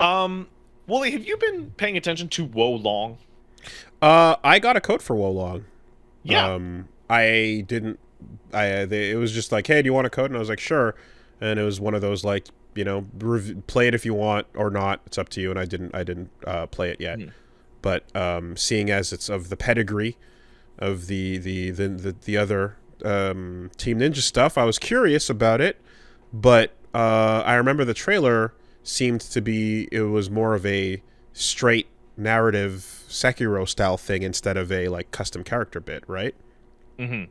Wooly, have you been paying attention to Wo Long? I got a code for Wolong. Yeah. I didn't. It was just like, hey, do you want a code? And I was like, sure. And it was one of those like, play it if you want or not. It's up to you. And I didn't play it yet. Mhm. But seeing as it's of the pedigree of the other Team Ninja stuff, I was curious about it. But I remember the trailer seemed to be it was more of a straight narrative Sekiro style thing instead of a like custom character bit, right? Mm-hmm.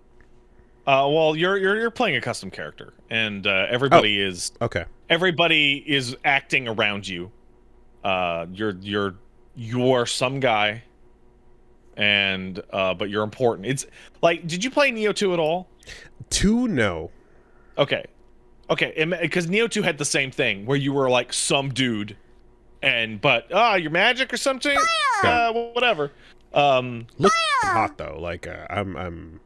Well, you're playing a custom character, and Oh, okay. everybody is acting around you. You're some guy, and but you're important. It's like, did you play Neo 2 at all? Two, no. Okay, okay, because Neo 2 had the same thing where you were like some dude, and but you're magic or something. Okay. Whatever. Look hot though. Like I'm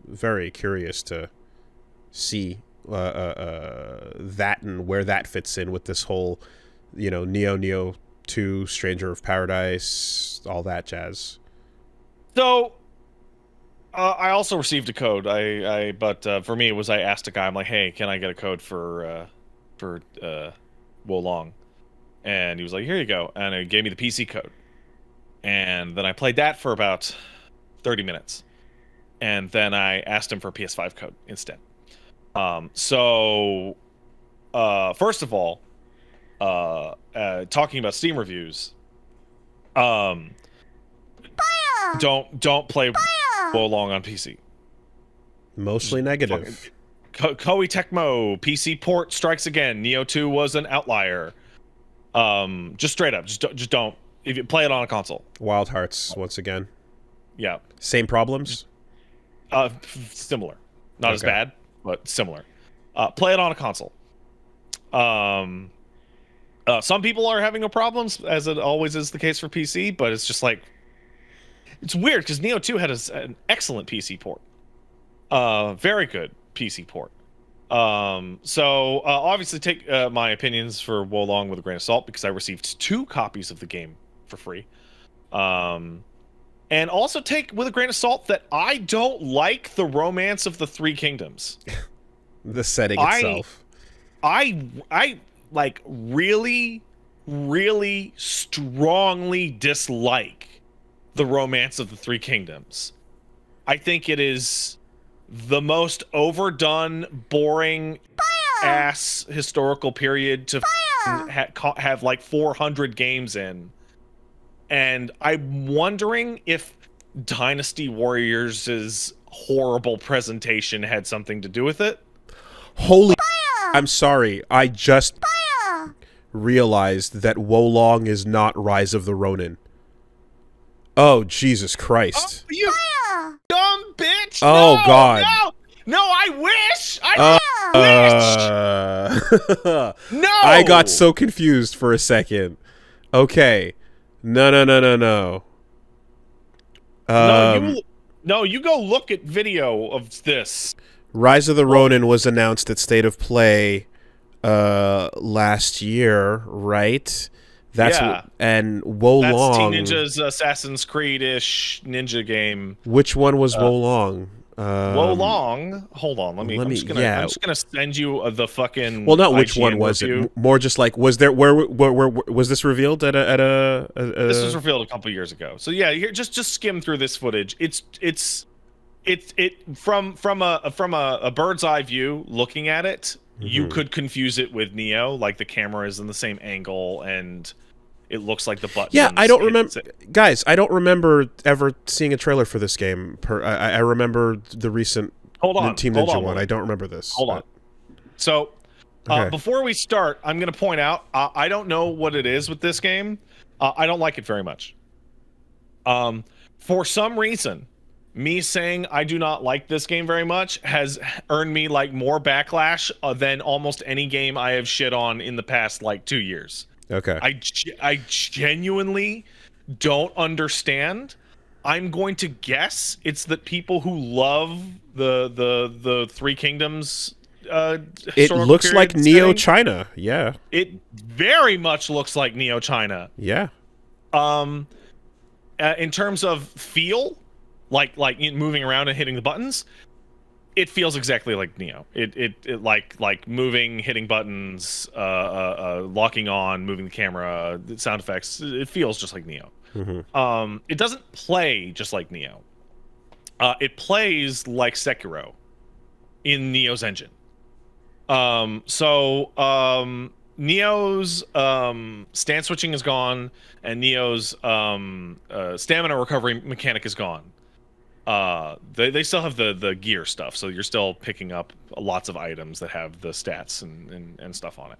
very curious to see that and where that fits in with this whole, Neo 2, Stranger of Paradise, all that jazz. So I also received a code. But for me, it was I asked a guy. I'm like, hey, can I get a code for Wolong? And he was like, here you go. And he gave me the PC code. And then I played that for about 30 minutes. And then I asked him for a PS5 code instead. So first of all, talking about Steam reviews, um, don't play Wolong on PC. Mostly negative. Koei Tecmo PC port strikes again. Neo 2 was an outlier. Just straight up, just don't. If you play it on a console, Wild Hearts once again. yeah, Same problems. similar, not as Okay. bad, but similar. Play it on a console. Some people are having no problems, as it always is the case for PC, but it's just like it's weird because Neo 2 had an excellent PC port. Very good PC port. So obviously take my opinions for Wolong with a grain of salt because I received 2 copies of the game for free. And also take with a grain of salt that I don't like the Romance of the Three Kingdoms. The setting I itself. I like really, really strongly dislike the Romance of the Three Kingdoms. I think it is the most overdone, boring ass historical period to have like 400 games in. And I'm wondering if Dynasty Warriors' horrible presentation had something to do with it. Holy, I'm sorry. I just realized that Wolong is not Rise of the Ronin. Oh, Jesus Christ. Oh, you dumb bitch! Oh, No, God. no, I wish! Uh, No! I got so confused for a second. Okay. No. You go look at video of this. Rise of the Ronin was announced at State of Play last year, right? Yeah. And That's Wolong. Teen Ninja's Assassin's Creed-ish ninja game. Which one was Wolong? Wolong. Hold on, I'm just gonna send you the fucking. Well, not which IGN one was review. it. More just like, was there where was this revealed at a This was revealed a couple years ago. So yeah, here just skim through this footage. It's from a bird's eye view looking at it. You could confuse it with Neo, like the camera is in the same angle and it looks like the buttons. Yeah, I don't remember, guys. I don't remember ever seeing a trailer for this game. I remember the recent Team Ninja one. I don't remember this. Hold on. So, before we start, I'm going to point out I don't know what it is with this game. I don't like it very much. For some reason, me saying I do not like this game very much has earned me like more backlash than almost any game I have shit on in the past like 2 years. Okay. I genuinely don't understand. I'm going to guess it's that people who love the Three Kingdoms It historical looks like period Neo setting. China. Yeah. It very much looks like Neo China. Yeah. Um, in terms of feel, moving around and hitting the buttons, it feels exactly like Neo. It like moving, hitting buttons, locking on, moving the camera, the sound effects. It feels just like Neo. It doesn't play just like Neo. It plays like Sekiro in Neo's engine. Neo's stance switching is gone, and Neo's stamina recovery mechanic is gone. They still have the gear stuff, so you're still picking up lots of items that have the stats and stuff on it.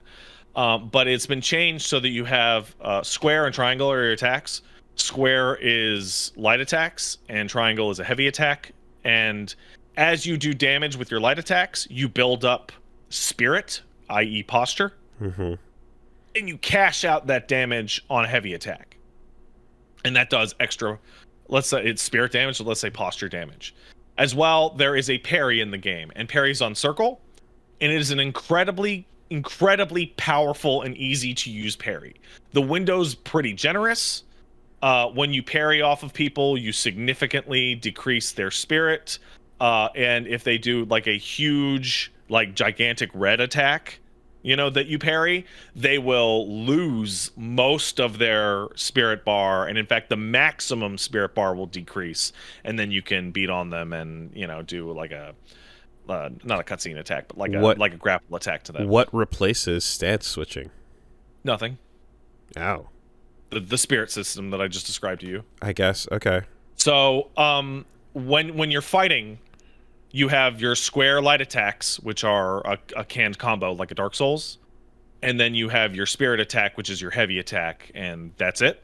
But it's been changed so that you have square and triangle are your attacks. Square is light attacks, and triangle is a heavy attack. And as you do damage with your light attacks, you build up spirit, i.e. posture, and you cash out that damage on a heavy attack. And that does extra, let's say it's spirit damage, so let's say posture damage. As well, there is a parry in the game, and parry's on circle, and it is an incredibly powerful and easy to use parry. The window's pretty generous. When you parry off of people, you significantly decrease their spirit. And if they do like a huge, like gigantic red attack, that you parry, they will lose most of their spirit bar. And in fact, the maximum spirit bar will decrease. And then you can beat on them and, do like a, not a cutscene attack, but like a grapple attack to them. What replaces stance switching? Nothing. Ow. The spirit system that I just described to you. I guess. Okay. So, when you're fighting, you have your square light attacks, which are a canned combo like a Dark Souls, and then you have your spirit attack, which is your heavy attack, and that's it.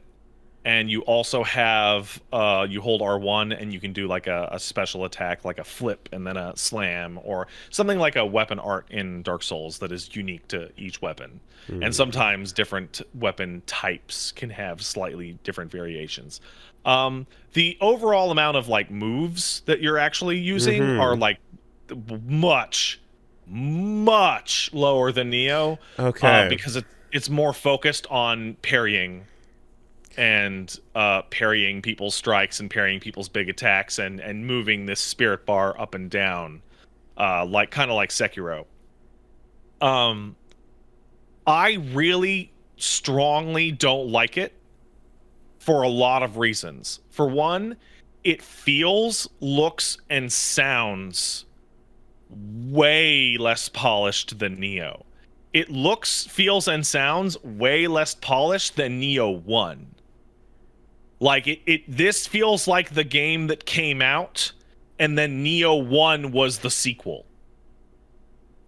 And you also have you hold R1 and you can do like a special attack, like a flip and then a slam, or something like a weapon art in Dark Souls that is unique to each weapon. And sometimes different weapon types can have slightly different variations. The overall amount of like moves that you're actually using are like much lower than Neo. Okay. Because it's more focused on parrying and parrying people's strikes and parrying people's big attacks and moving this spirit bar up and down, kind of like Sekiro. I really strongly don't like it for a lot of reasons. For one, it feels, looks, and sounds way less polished than Neo. It looks, feels, and sounds way less polished than Neo 1. Like this feels like the game that came out, and then Neo 1 was the sequel.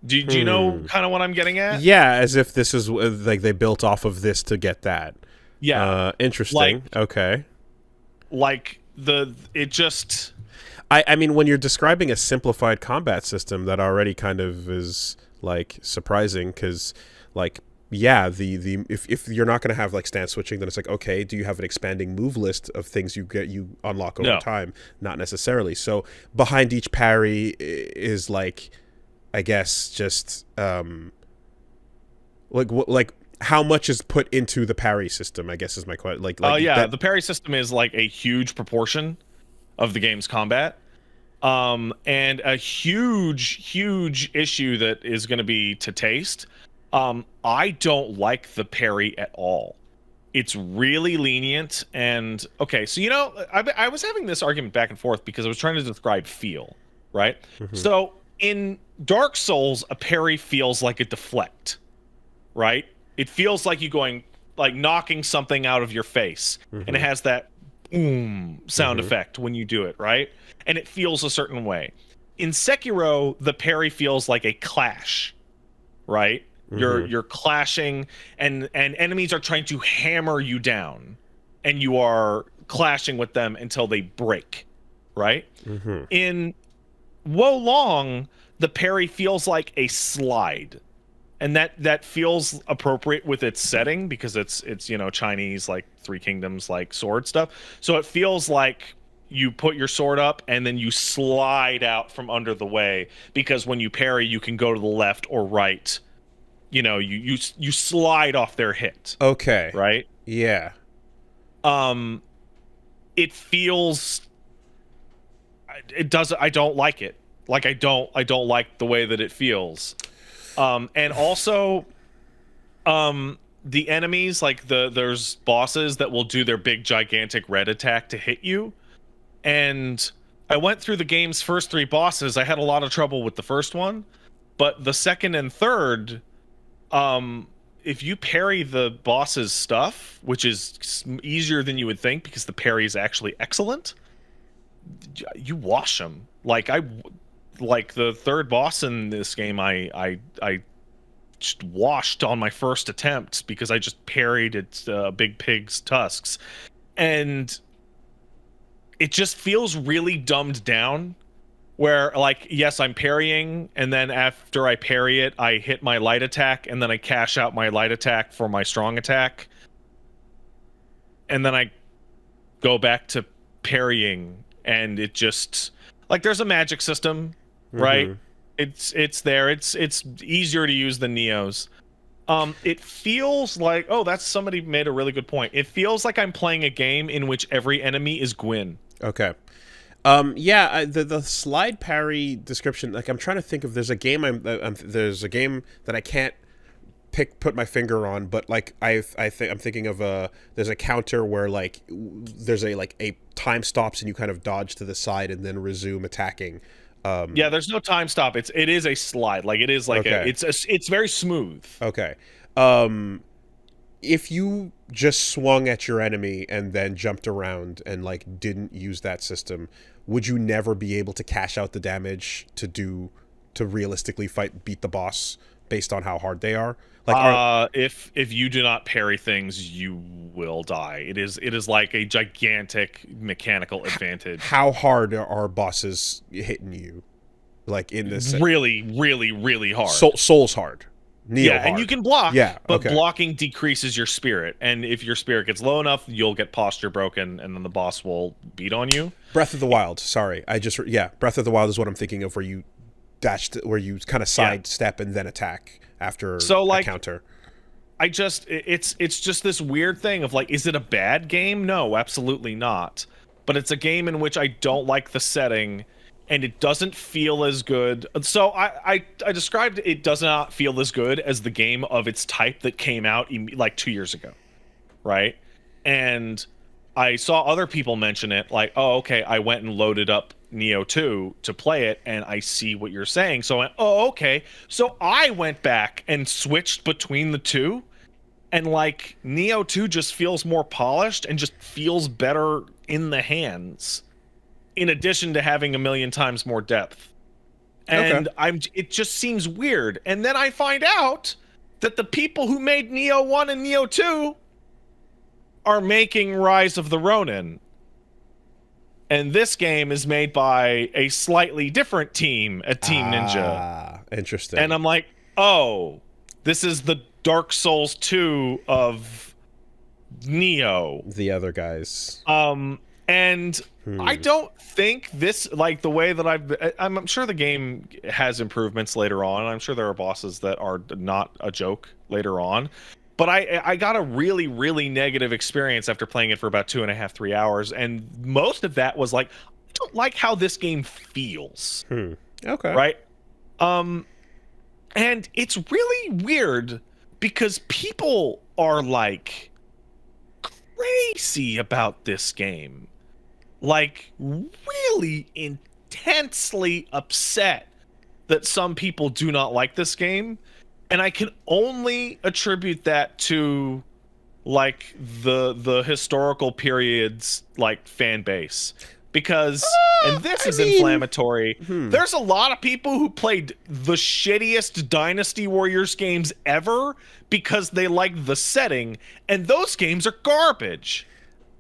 Do you know kind of what I'm getting at? Yeah, as if this is like they built off of this to get that. Yeah. Interesting. Okay. Like I mean, when you're describing a simplified combat system, that already kind of is like surprising because, like, yeah, if you're not going to have like stance switching, then it's like, okay, do you have an expanding move list of things you unlock over time? Not necessarily. So behind each parry is like, I guess, just like how much is put into the parry system, I guess, is my question. The parry system is like a huge proportion of the game's combat. And a huge issue that is going to be to taste. I don't like the parry at all. It's really lenient. And okay, so I was having this argument back and forth because I was trying to describe feel, right? So in Dark Souls, a parry feels like a deflect, right? It feels like you going, like knocking something out of your face, and it has that boom sound effect when you do it, right? And it feels a certain way. In Sekiro, the parry feels like a clash, right? You're clashing, and enemies are trying to hammer you down, and you are clashing with them until they break, right? In Wo Long, the parry feels like a slide. And that feels appropriate with its setting because it's Chinese, like Three Kingdoms, like sword stuff. So it feels like you put your sword up and then you slide out from under the way, because when you parry you can go to the left or right. You slide off their hit, Okay. right? Yeah. um it feels, it doesn't, I don't like it. Like, I don't like the way that it feels. And also, the enemies, like there's bosses that will do their big gigantic red attack to hit you. And I went through the game's first three bosses. I had a lot of trouble with the first one, but the second and third, if you parry the boss's stuff, which is easier than you would think because the parry is actually excellent, you wash them. Like the third boss in this game, I just washed on my first attempt because I just parried its big pig's tusks, and it just feels really dumbed down. Where, like, yes, I'm parrying, and then after I parry it, I hit my light attack, and then I cash out my light attack for my strong attack, and then I go back to parrying, and it just, like, there's a magic system, right? It's there. It's easier to use than Neo's. It feels like, oh, that's, somebody made a really good point. It feels like I'm playing a game in which every enemy is Gwyn. Okay. Yeah, the slide parry description. Like, I'm trying to think of. There's a game. There's a game that I can't put my finger on, but like I'm thinking of a. There's a counter where like there's a time stops and you kind of dodge to the side and then resume attacking. Yeah, there's no time stop. It is a slide. Like, it is like Okay. it's very smooth. Okay. If you just swung at your enemy and then jumped around and like didn't use that system, would you never be able to cash out the damage to realistically beat the boss based on how hard they are? Like, if you do not parry things, you will die. It is like a gigantic mechanical advantage. how hard are bosses hitting you? Like in this, Really, really, really hard. Soul's hard. Neo yeah, hard. and you can block. Yeah, but okay. blocking decreases your spirit, and if your spirit gets low enough, you'll get posture broken, and then the boss will beat on you. Breath of the Wild. Sorry, Breath of the Wild is what I'm thinking of, where you where you kind of sidestep and then attack after a counter. It's just this weird thing of like, is it a bad game? No, absolutely not. But it's a game in which I don't like the setting, and it doesn't feel as good. So I described it does not feel as good as the game of its type that came out like 2 years ago, right? And I saw other people mention it, like, oh, okay, I went and loaded up Neo 2 to play it, and I see what you're saying. So I went, oh, okay. So I went back and switched between the two, and like Neo 2 just feels more polished and just feels better in the hands, in addition to having a million times more depth. And it just seems weird. And then I find out that the people who made Neo 1 and Neo 2 are making Rise of the Ronin. And this game is made by a slightly different team at Team Ninja. Ah, interesting. And I'm like, oh, this is the Dark Souls 2 of Neo. The other guys. And I don't think this, like, the way that I'm sure the game has improvements later on. I'm sure there are bosses that are not a joke later on. But I got a really, really negative experience after playing it for about 2.5, 3 hours. And most of that was like, I don't like how this game feels. Okay. Right? And it's really weird because people are like crazy about this game. Like, really intensely upset that some people do not like this game. And I can only attribute that to like the historical periods, like, fan base. Because, and this is inflammatory, there's a lot of people who played the shittiest Dynasty Warriors games ever because they like the setting, and those games are garbage.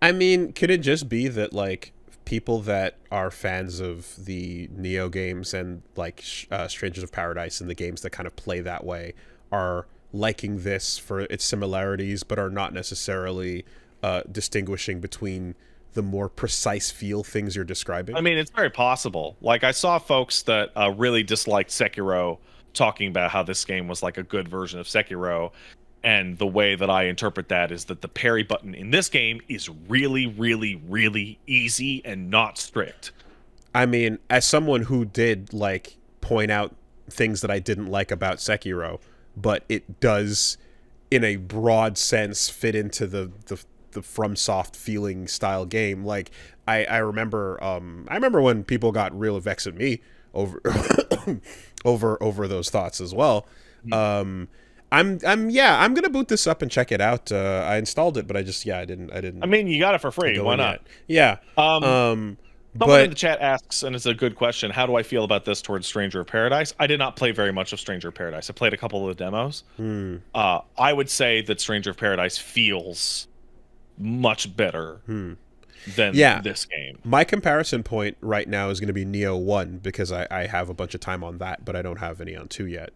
I mean, could it just be that, like, people that are fans of the Neo games and, like, Strangers of Paradise and the games that kind of play that way are liking this for its similarities, but are not necessarily distinguishing between the more precise feel things you're describing? I mean, it's very possible. Like, I saw folks that really disliked Sekiro talking about how this game was like a good version of Sekiro. And the way that I interpret that is that the parry button in this game is really, really, really easy and not strict. I mean, as someone who did like point out things that I didn't like about Sekiro, but it does, in a broad sense, fit into the FromSoft feeling style game. Like I remember when people got real vexed at me over over those thoughts as well. I'm gonna boot this up and check it out. I installed it, but I didn't. I mean, you got it for free. Why not? Yet. Yeah. Someone in the chat asks, and it's a good question, how do I feel about this towards Stranger of Paradise? I did not play very much of Stranger of Paradise. I played a couple of the demos. I would say that Stranger of Paradise feels much better than this game. My comparison point right now is going to be Neo 1 because I have a bunch of time on that, but I don't have any on 2 yet.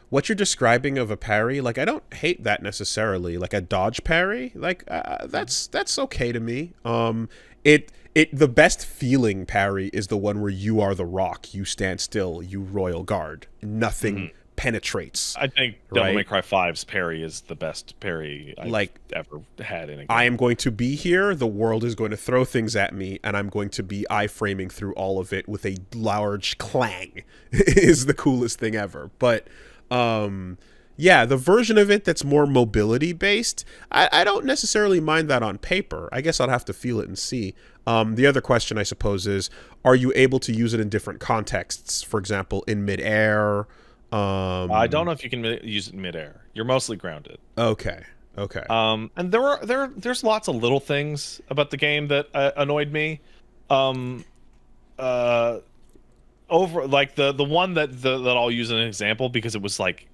What you're describing of a parry, like I don't hate that necessarily. Like a dodge parry, like that's okay to me. The best feeling parry is the one where you are the rock, you stand still, you royal guard, nothing penetrates. I think Devil May Cry 5's parry is the best parry I've ever had in a game. I am going to be here, the world is going to throw things at me, and I'm going to be iframing through all of it with a large clang. Is the coolest thing ever. But the version of it that's more mobility based, I don't necessarily mind that on paper. I guess I'll have to feel it and see. The other question, I suppose, is are you able to use it in different contexts? For example, in midair. I don't know if you can use it in midair. You're mostly grounded. Okay. And there's lots of little things about the game that annoyed me. Over like the one that I'll use as an example because it was like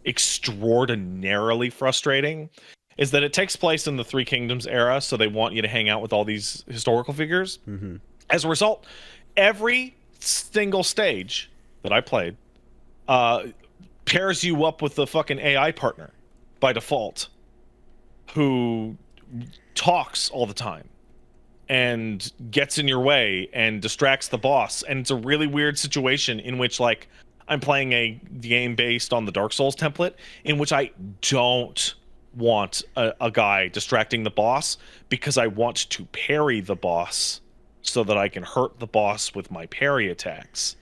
extraordinarily frustrating is that it takes place in the Three Kingdoms era, so they want you to hang out with all these historical figures. As a result, every single stage that I played pairs you up with the fucking AI partner by default who talks all the time and gets in your way and distracts the boss. And it's a really weird situation in which, like, I'm playing a game based on the Dark Souls template in which I don't want a guy distracting the boss because I want to parry the boss so that I can hurt the boss with my parry attacks.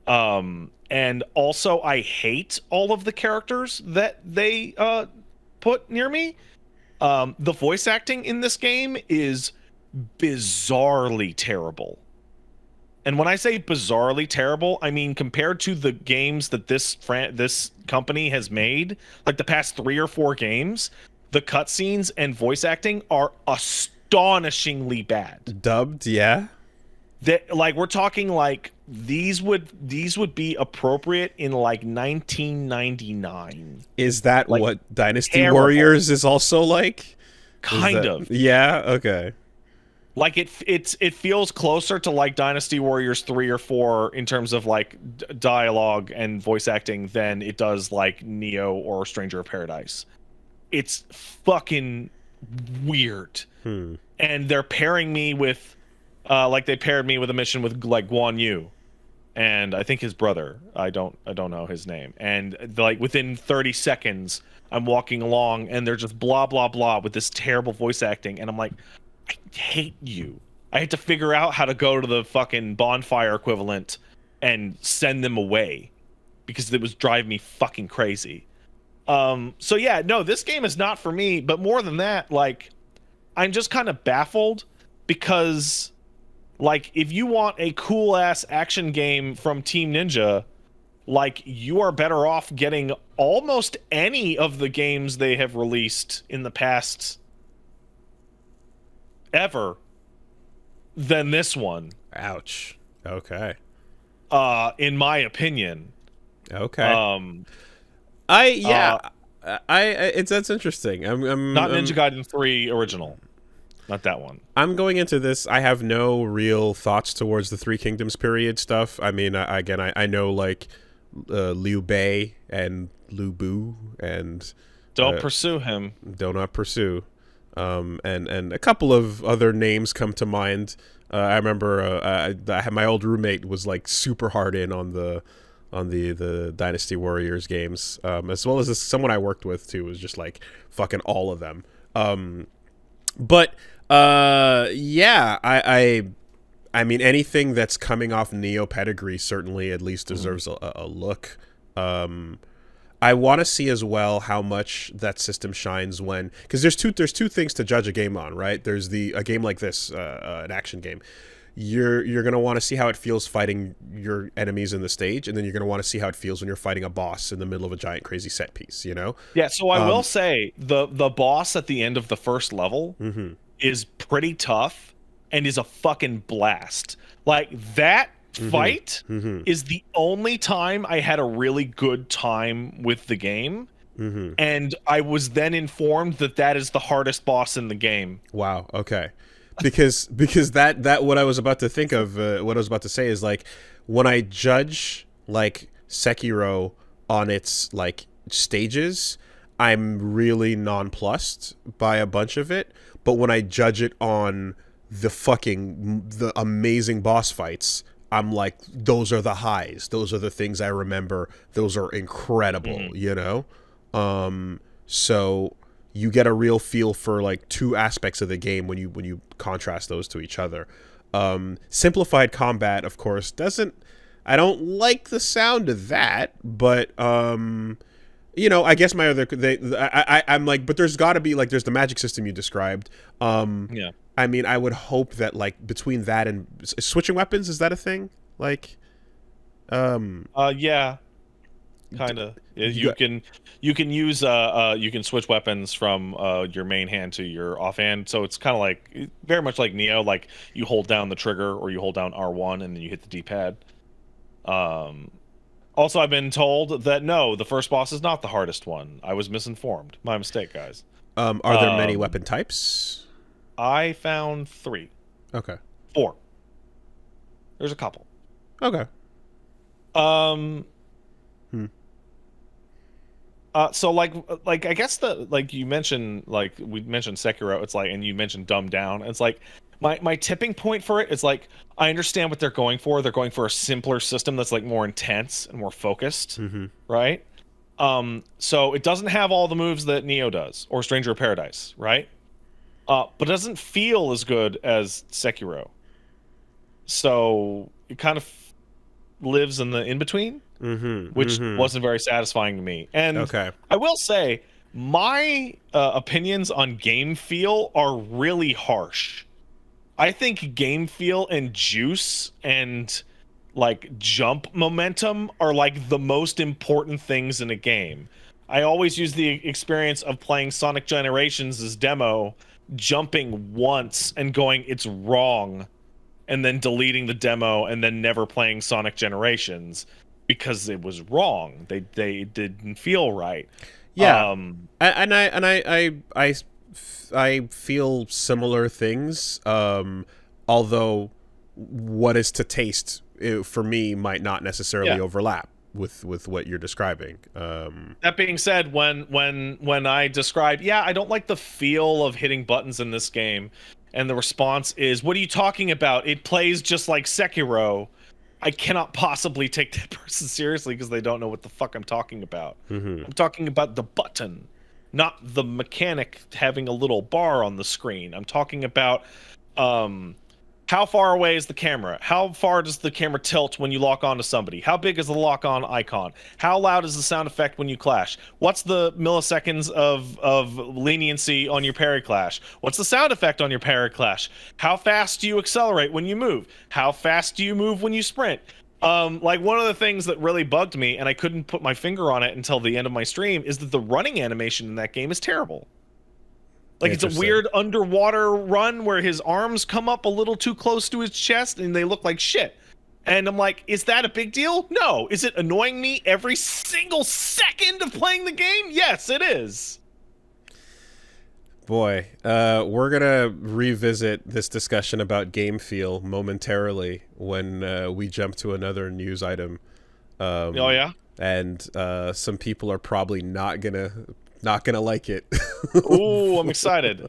And also I hate all of the characters that they put near me. The voice acting in this game is bizarrely terrible. And when I say bizarrely terrible, I mean compared to the games that this company has made, like the past 3 or 4 games, the cutscenes and voice acting are astonishingly bad. Dubbed, yeah. That, like, we're talking like these would be appropriate in like 1999. Is that like, what Dynasty terrible. Warriors is also like? Kind of. Yeah. Okay. Like it feels closer to like Dynasty Warriors 3 or 4 in terms of like dialogue and voice acting than it does like Neo or Stranger of Paradise. It's fucking weird. And they're pairing me with like they paired me with a mission with like Guan Yu and I think his brother. I don't know his name. And like within 30 seconds I'm walking along and they're just blah blah blah with this terrible voice acting and I'm like, I hate you. I had to figure out how to go to the fucking bonfire equivalent and send them away because it was driving me fucking crazy. So yeah, no, this game is not for me, but more than that, like, I'm just kind of baffled because, like, if you want a cool-ass action game from Team Ninja, like, you are better off getting almost any of the games they have released in the past ever than this one. Ouch. Okay. In my opinion. Okay. That's interesting. I'm not Ninja Gaiden 3 original. Not that one. I'm going into this. I have no real thoughts towards the Three Kingdoms period stuff. I mean, I know like Liu Bei and Lu Bu and don't pursue him. Do not pursue. And a couple of other names come to mind. I remember I had my old roommate was like super hard in on the Dynasty Warriors games, as well as someone I worked with too was just like fucking all of them. But yeah, I mean anything that's coming off Neo pedigree certainly at least deserves a look. I want to see as well how much that system shines when, because there's two things to judge a game on, right? There's a game like this, an action game. You're gonna want to see how it feels fighting your enemies in the stage, and then you're gonna want to see how it feels when you're fighting a boss in the middle of a giant crazy set piece. You know? Yeah, so I will say the boss at the end of the first level is pretty tough and is a fucking blast. Like that fight is the only time I had a really good time with the game. And I was then informed that that is the hardest boss in the game. Wow. Okay. Because that what I was about to think of, what I was about to say is like when I judge like Sekiro on its like stages, I'm really nonplussed by a bunch of it. But when I judge it on the amazing boss fights, I'm like, those are the highs. Those are the things I remember. Those are incredible, you know? So you get a real feel for like two aspects of the game when you contrast those to each other. Simplified combat, of course, doesn't. I don't like the sound of that, but you know, I guess my other I'm like, but there's got to be like there's the magic system you described. Yeah. I mean, I would hope that like between that and switching weapons, is that a thing? Like, Yeah, kind of. You can use you can switch weapons from your main hand to your offhand. So it's kind of like very much like Neo. Like you hold down the trigger or you hold down R1 and then you hit the D-pad. Also, I've been told that no, the first boss is not the hardest one. I was misinformed. My mistake, guys. Are there many weapon types? I found 3. Okay. 4. There's a couple. Okay. So like I guess like you mentioned, like we mentioned Sekiro, it's like, and you mentioned dumbed down. It's like my tipping point for it is like I understand what they're going for. They're going for a simpler system that's like more intense and more focused, right? So it doesn't have all the moves that Neo does or Stranger of Paradise, right? But it doesn't feel as good as Sekiro. So it kind of lives in the in-between, which wasn't very satisfying to me. And I will say, my opinions on game feel are really harsh. I think game feel and juice and like jump momentum are like the most important things in a game. I always use the experience of playing Sonic Generations' demo, jumping once and going, it's wrong, and then deleting the demo and then never playing Sonic Generations because it was wrong. They didn't feel right. Yeah. I feel similar things. Although what is to taste for me might not necessarily overlap with what you're describing. That being said, when I describe, I don't like the feel of hitting buttons in this game, and the response is, what are you talking about? It plays just like Sekiro. I cannot possibly take that person seriously because they don't know what the fuck I'm talking about. I'm talking about the button, not the mechanic having a little bar on the screen. I'm talking about how far away is the camera? How far does the camera tilt when you lock on to somebody? How big is the lock-on icon? How loud is the sound effect when you clash? What's the milliseconds of leniency on your parry clash? What's the sound effect on your parry clash? How fast do you accelerate when you move? How fast do you move when you sprint? Like one of the things that really bugged me, and I couldn't put my finger on it until the end of my stream, is that the running animation in that game is terrible. Like, it's a weird underwater run where his arms come up a little too close to his chest and they look like shit. And I'm like, is that a big deal? No. Is it annoying me every single second of playing the game? Yes, it is. Boy, we're going to revisit this discussion about game feel momentarily when we jump to another news item. Oh, yeah? And some people are probably not gonna like it. Ooh, I'm excited.